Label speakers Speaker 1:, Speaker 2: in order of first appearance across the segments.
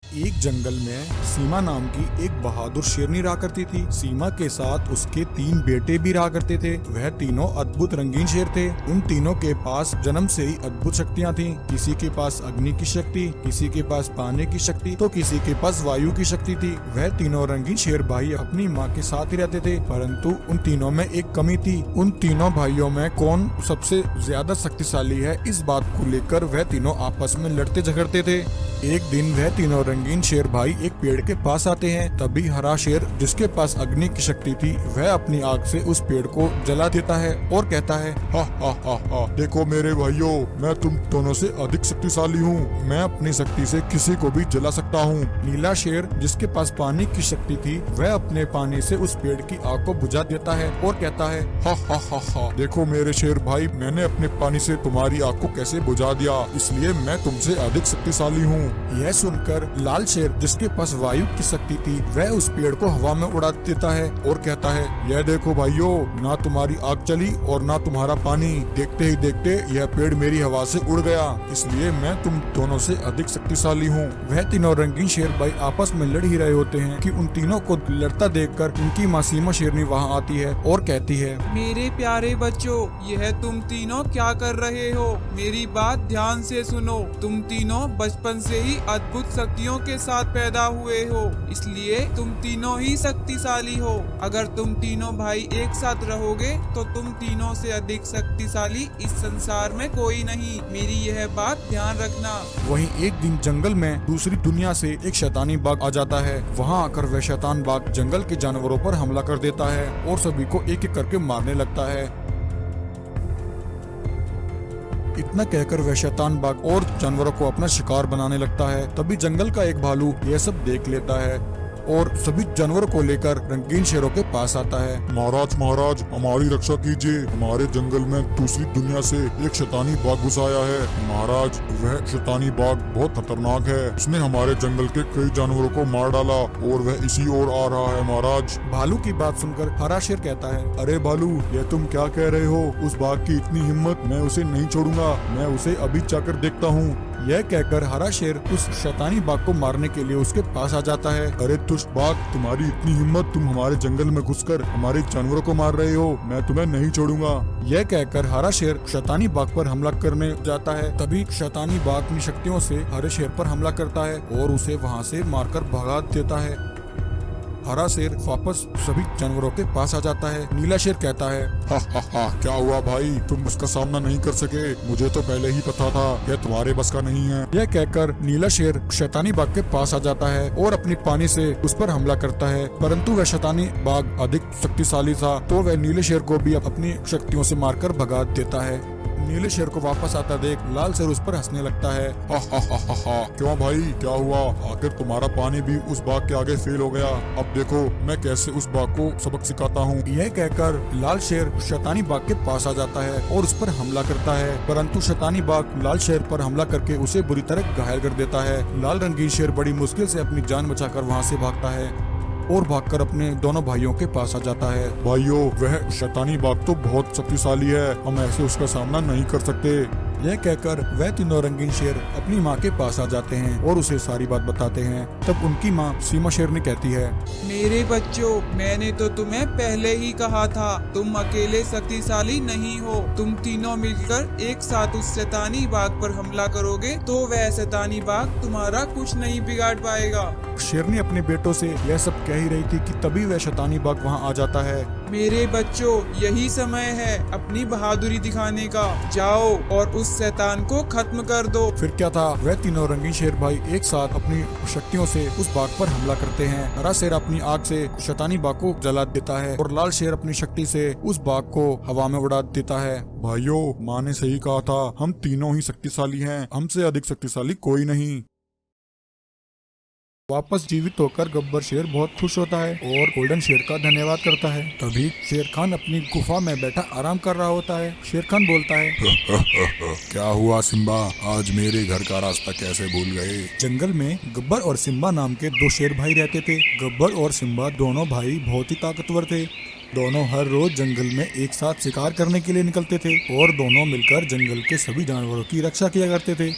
Speaker 1: एक जंगल में सीमा नाम की एक बहादुर शेरनी रहा करती थी। सीमा के साथ उसके 3 बेटे भी रहा करते थे। वह तीनों अद्भुत रंगीन शेर थे। उन तीनों के पास जन्म से ही अद्भुत शक्तियाँ थीं। किसी के पास अग्नि की शक्ति, किसी के पास पानी की शक्ति, तो किसी के पास वायु की शक्ति थी। वह तीनों रंगीन शेर भाई अपनी माँ के साथ ही रहते थे, परंतु उन तीनों में एक कमी थी। उन तीनों भाइयों में कौन सबसे ज्यादा शक्तिशाली है, इस बात को लेकर वह तीनों आपस में लड़ते झगड़ते थे। एक दिन वह तीनों रंगीन शेर भाई एक पेड़ के पास आते हैं। तभी हरा शेर, जिसके पास अग्नि की शक्ति थी, वह अपनी आग से उस पेड़ को जला देता है और कहता है, हा हा हा हा, देखो मेरे भाइयों, मैं तुम दोनों से अधिक शक्तिशाली हूँ। मैं अपनी शक्ति से किसी को भी जला सकता हूँ। नीला शेर, जिसके पास पानी की शक्ति थी, वह अपने पानी से उस पेड़ की आग को बुझा देता है और कहता है, हा हा हा हा, देखो मेरे शेर भाई, मैंने अपने पानी से तुम्हारी आग को कैसे बुझा दिया, इसलिए मैं तुमसे अधिक शक्तिशाली हूँ। यह सुनकर लाल शेर, जिसके पास वायु की शक्ति थी, वह उस पेड़ को हवा में उड़ा देता है और कहता है, यह देखो भाइयों, ना तुम्हारी आग चली और ना तुम्हारा पानी। देखते ही देखते यह पेड़ मेरी हवा से उड़ गया, इसलिए मैं तुम दोनों से अधिक शक्तिशाली हूँ। वह तीनों रंगीन शेर भाई आपस में लड़ ही रहे होते हैं कि उन तीनों को लड़ता देखकर उनकी माँ सीमा शेरनी वहाँ आती है और कहती है,
Speaker 2: मेरे प्यारे बच्चों, यह तुम तीनों क्या कर रहे हो? मेरी बात ध्यान से सुनो। तुम तीनों बचपन से ही अद्भुत शक्तियों के साथ पैदा हुए हो, इसलिए तुम तीनों ही शक्तिशाली हो। अगर तुम तीनों भाई एक साथ रहोगे तो तुम तीनों से अधिक शक्तिशाली इस संसार में कोई नहीं। मेरी यह बात ध्यान रखना।
Speaker 1: वहीं एक दिन जंगल में दूसरी दुनिया से एक शैतानी बाघ आ जाता है। वहां आकर वह शैतान बाघ जंगल के जानवरों पर हमला कर देता है और सभी को एक एक करके मारने लगता है। इतना कहकर वह शैतान बाघ और जानवरों को अपना शिकार बनाने लगता है। तभी जंगल का एक भालू यह सब देख लेता है और सभी जानवरों को लेकर रंगीन शेरों के पास आता है।
Speaker 3: महाराज महाराज, हमारी रक्षा कीजिए। हमारे जंगल में दूसरी दुनिया से एक शैतानी बाघ घुस आया है। महाराज, वह शैतानी बाघ बहुत खतरनाक है। उसने हमारे जंगल के कई जानवरों को मार डाला और वह इसी ओर आ रहा है महाराज।
Speaker 1: भालू की बात सुनकर हरा शेर कहता है,
Speaker 3: अरे भालू, यह तुम क्या कह रहे हो? उस बाघ की इतनी हिम्मत, मैं उसे नहीं छोड़ूंगा। मैं उसे अभी जाकर देखता हूँ।
Speaker 1: यह कहकर हरा शेर उस शैतानी बाघ को मारने के लिए उसके पास आ जाता है।
Speaker 3: अरे दुष्ट बाघ, तुम्हारी इतनी हिम्मत, तुम हमारे जंगल में घुसकर हमारे जानवरों को मार रहे हो। मैं तुम्हें नहीं छोड़ूंगा।
Speaker 1: यह कहकर हरा शेर शैतानी बाघ पर हमला करने जाता है। तभी शैतानी बाघ अपनी शक्तियों से हरे शेर पर हमला करता है और उसे वहां से मारकर भगा देता है। हरा शेर वापस सभी जानवरों के पास आ जाता है। नीला शेर कहता है,
Speaker 3: हा हा हा, क्या हुआ भाई? तुम उसका सामना नहीं कर सके? मुझे तो पहले ही पता था यह तुम्हारे बस का नहीं है।
Speaker 1: यह कहकर नीला शेर शैतानी बाघ के पास आ जाता है और अपनी पानी से उस पर हमला करता है, परंतु वह शैतानी बाघ अधिक शक्तिशाली था, तो वह नीले शेर को भी अपनी शक्तियों से मारकर भगा देता है। नीले शेर को वापस आता देख लाल शेर उस पर हंसने लगता है।
Speaker 3: हा हा हा हा हा, क्यों भाई, क्या हुआ? आखिर तुम्हारा पानी भी उस बाघ के आगे फेल हो गया। अब देखो मैं कैसे उस बाघ को सबक सिखाता हूँ।
Speaker 1: यह कहकर लाल शेर शैतानी बाघ के पास आ जाता है और उस पर हमला करता है, परंतु शैतानी बाघ लाल शेर पर हमला करके उसे बुरी तरह घायल कर देता है। लाल रंगीन शेर बड़ी मुश्किल से अपनी जान बचाकर वहाँ से भागता है और भागकर अपने दोनों भाइयों के पास आ जाता है।
Speaker 3: भाइयों, वह शैतानी बाघ तो बहुत शक्तिशाली है, हम ऐसे उसका सामना नहीं कर सकते।
Speaker 1: यह कहकर वह तीनों रंगीन शेर अपनी माँ के पास आ जाते हैं और उसे सारी बात बताते हैं। तब उनकी माँ सीमा शेरनी कहती है,
Speaker 2: मेरे बच्चों, मैंने तो तुम्हें पहले ही कहा था, तुम अकेले शक्तिशाली नहीं हो। तुम तीनों मिलकर एक साथ उस शैतानी बाघ पर हमला करोगे तो वह शैतानी बाघ तुम्हारा कुछ नहीं बिगाड़ पाएगा।
Speaker 1: शेरनी अपने बेटों से यह सब कह ही रही थी कि तभी वह शैतानी बाघ वहाँ आ जाता है।
Speaker 2: मेरे बच्चों, यही समय है अपनी बहादुरी दिखाने का। जाओ और उस शैतान को खत्म कर दो।
Speaker 1: फिर क्या था, वह तीनों रंगीन शेर भाई एक साथ अपनी शक्तियों से उस बाघ पर हमला करते हैं। हरा शेर अपनी आग से शैतानी बाघ को जला देता है और लाल शेर अपनी शक्ति से उस बाघ को हवा में उड़ा देता है।
Speaker 3: भाइयों, माँ ने सही कहा था, हम तीनों ही शक्तिशाली हैं, हमसे अधिक शक्तिशाली कोई नहीं।
Speaker 1: वापस जीवित होकर गब्बर शेर बहुत खुश होता है और गोल्डन शेर का धन्यवाद करता है। तभी शेर खान अपनी गुफा में बैठा आराम कर रहा होता है। शेर खान बोलता है,
Speaker 3: क्या हुआ सिम्बा, आज मेरे घर का रास्ता कैसे भूल गए?
Speaker 1: जंगल में गब्बर और सिम्बा नाम के 2 शेर भाई रहते थे। गब्बर और सिम्बा दोनों भाई बहुत ही ताकतवर थे। दोनों हर रोज जंगल में एक साथ शिकार करने के लिए निकलते थे और दोनों मिलकर जंगल के सभी जानवरों की रक्षा किया करते थे।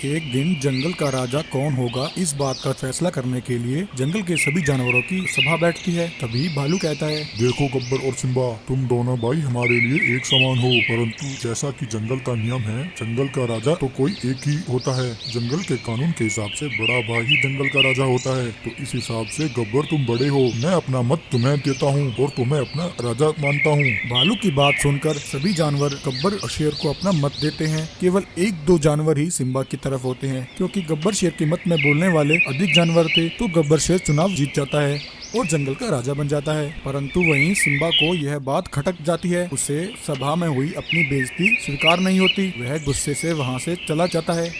Speaker 1: एक दिन जंगल का राजा कौन होगा इस बात का फैसला करने के लिए जंगल के सभी जानवरों की सभा बैठती है। तभी भालू कहता है,
Speaker 3: देखो गब्बर और सिम्बा, तुम दोनों भाई हमारे लिए एक समान हो, परंतु जैसा कि जंगल का नियम है, जंगल का राजा तो कोई एक ही होता है। जंगल के कानून के हिसाब से बड़ा भाई ही जंगल का राजा होता है। तो इस हिसाब से गब्बर तुम बड़े हो, मैं अपना मत तुम्हें देता हूँ और तुम्हें अपना राजा मानता हूँ।
Speaker 1: भालू की बात सुनकर सभी जानवर गब्बर और शेर को अपना मत देते हैं। केवल एक दो जानवर ही सिम्बा की तरफ होते हैं, क्योंकि गब्बर शेर के मत में बोलने वाले अधिक जानवर थे। तो गब्बर शेर चुनाव जीत जाता है और जंगल का राजा बन जाता है। परंतु वहीं सिम्बा को यह बात खटक जाती है। उसे सभा में हुई अपनी बेइज्जती स्वीकार नहीं होती। वह गुस्से से वहां से चला जाता है।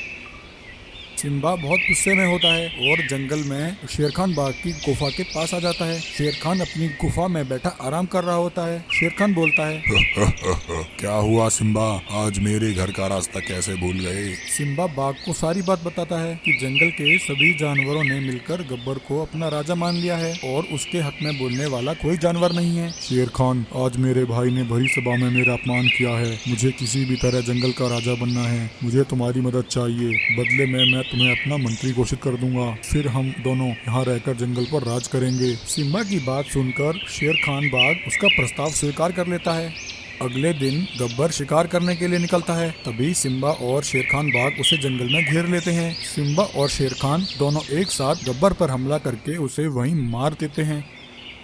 Speaker 1: सिम्बा बहुत गुस्से में होता है और जंगल में शेरखान बाग की गुफा के पास आ जाता है। शेरखान अपनी गुफा में बैठा आराम कर रहा होता है। शेरखान बोलता है,
Speaker 3: क्या हुआ सिम्बा, आज मेरे घर का रास्ता कैसे भूल गए?
Speaker 1: सिम्बा बाघ को सारी बात बताता है कि जंगल के सभी जानवरों ने मिलकर गब्बर को अपना राजा मान लिया है और उसके हक में बोलने वाला कोई जानवर नहीं है।
Speaker 3: शेरखान, आज मेरे भाई ने भरी सभा में मेरा अपमान किया है। मुझे किसी भी तरह जंगल का राजा बनना है। मुझे तुम्हारी मदद चाहिए। बदले में मैं तुम्हें अपना मंत्री घोषित कर दूंगा। फिर हम दोनों यहाँ रहकर जंगल पर राज करेंगे।
Speaker 1: सिम्बा की बात सुनकर शेरखान बाघ उसका प्रस्ताव स्वीकार कर लेता है। अगले दिन गब्बर शिकार करने के लिए निकलता है। तभी सिम्बा और शेरखान बाघ उसे जंगल में घेर लेते हैं। सिम्बा और शेरखान दोनों एक साथ गब्बर पर हमला करके उसे वहीं मार देते हैं।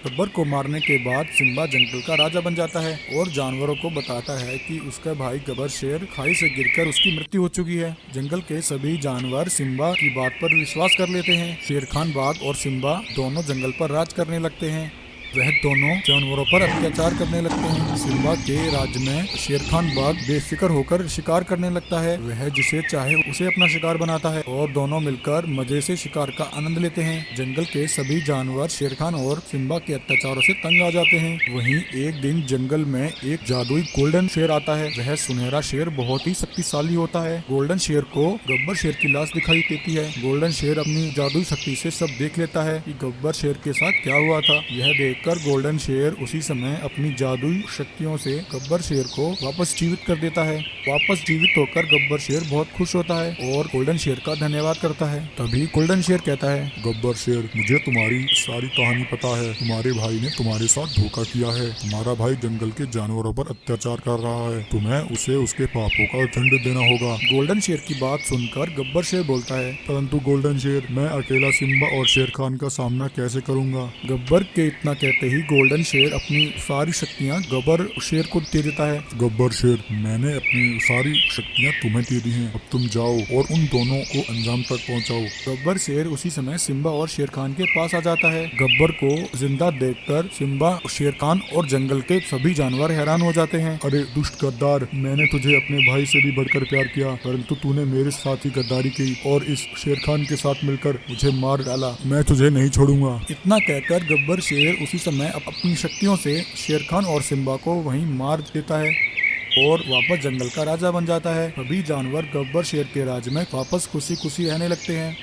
Speaker 1: गब्बर को मारने के बाद सिम्बा जंगल का राजा बन जाता है और जानवरों को बताता है कि उसका भाई गब्बर शेर खाई से गिरकर उसकी मृत्यु हो चुकी है। जंगल के सभी जानवर सिम्बा की बात पर विश्वास कर लेते हैं। शेरखान बाघ और सिम्बा दोनों जंगल पर राज करने लगते हैं। वह दोनों जानवरों पर अत्याचार करने लगते हैं। सिम्बा के राज्य में शेरखान बाघ बेफिक्र होकर शिकार करने लगता है। वह जिसे चाहे उसे अपना शिकार बनाता है और दोनों मिलकर मजे से शिकार का आनंद लेते हैं। जंगल के सभी जानवर शेरखान और सिम्बा के अत्याचारों से तंग आ जाते हैं। वहीं एक दिन जंगल में एक जादुई गोल्डन शेर आता है। वह सुनहरा शेर बहुत ही शक्तिशाली होता है। गोल्डन शेर को गब्बर शेर की लाश दिखाई देती है। गोल्डन शेर अपनी जादुई शक्ति से सब देख लेता है कि गब्बर शेर के साथ क्या हुआ था। यह देख कर गोल्डन शेर उसी समय अपनी जादुई शक्तियों से गब्बर शेर को वापस जीवित कर देता है। वापस जीवित होकर गब्बर शेर बहुत खुश होता है और गोल्डन शेर का धन्यवाद करता है। तभी गोल्डन शेर कहता है,
Speaker 3: गब्बर शेर, मुझे तुम्हारी सारी कहानी पता है। तुम्हारे भाई ने तुम्हारे साथ धोखा किया है। तुम्हारा भाई जंगल के जानवरों पर अत्याचार कर रहा है। तुम्हें उसे उसके पापों का दंड देना होगा।
Speaker 1: गोल्डन शेर की बात सुनकर गब्बर शेर बोलता है,
Speaker 3: परंतु गोल्डन शेर, मैं अकेला सिम्बा और शेर खान का सामना कैसे करूंगा?
Speaker 1: गब्बर के इतना कहते ही गोल्डन शेर अपनी सारी शक्तियां गब्बर शेर को दे देता है।
Speaker 3: गब्बर शेर, मैंने अपनी सारी शक्तियां तुम्हें दे दी हैं। अब तुम जाओ और उन दोनों को अंजाम तक पहुंचाओ।
Speaker 1: गब्बर शेर उसी समय सिम्बा और शेर खान के पास आ जाता है। गब्बर को जिंदा देखकर सिम्बा, शेर खान और जंगल के सभी जानवर हैरान हो जाते हैं।
Speaker 3: अरे दुष्ट गद्दार, मैंने तुझे अपने भाई से भी बढ़कर प्यार किया, परंतु तूने मेरे साथ ही गद्दारी की और इस शेर खान के साथ मिलकर मुझे मार डाला। मैं तुझे नहीं छोड़ूंगा।
Speaker 1: इतना कहकर गब्बर शेर उसी समय अपनी शक्तियों से शेर खान और सिम्बा को वहीं मार देता है और वापस जंगल का राजा बन जाता है। सभी जानवर गब्बर शेर के राज्य में वापस खुशी खुशी रहने लगते हैं।